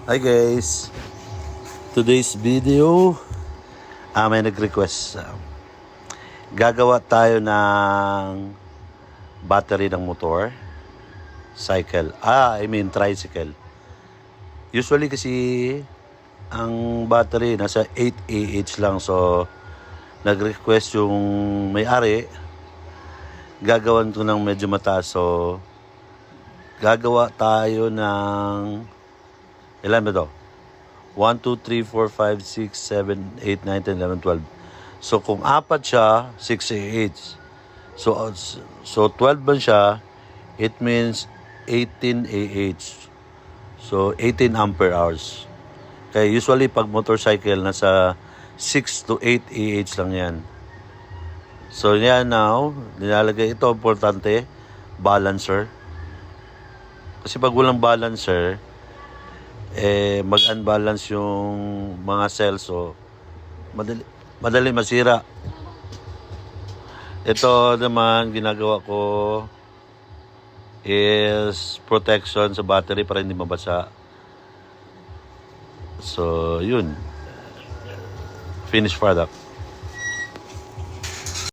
Hi guys! Today's video, may nag-request. Gagawa tayo ng battery ng motor, cycle. Tricycle. Usually kasi, ang battery nasa 8 Ah lang. So, nag-request yung may-ari, gagawan ko ng medyo mataas. So, gagawa tayo ng, ilan ba to? 1, 2, 3, 4, 5, 6, 7, 8, 9, 10, 11, 12. So, kung apat siya, 6 Ah. So 12 ba siya, it means 18 Ah. So, 18 ampere hours. Kaya usually, pag motorcycle, nasa 6 to 8 Ah lang yan. So, yan now, nilalagay ito, importante, balancer. Kasi pag walang balancer, mag-unbalance yung mga cells, so madali masira. Ito naman ginagawa ko is protection sa battery para hindi mabasa. So yun, finished product.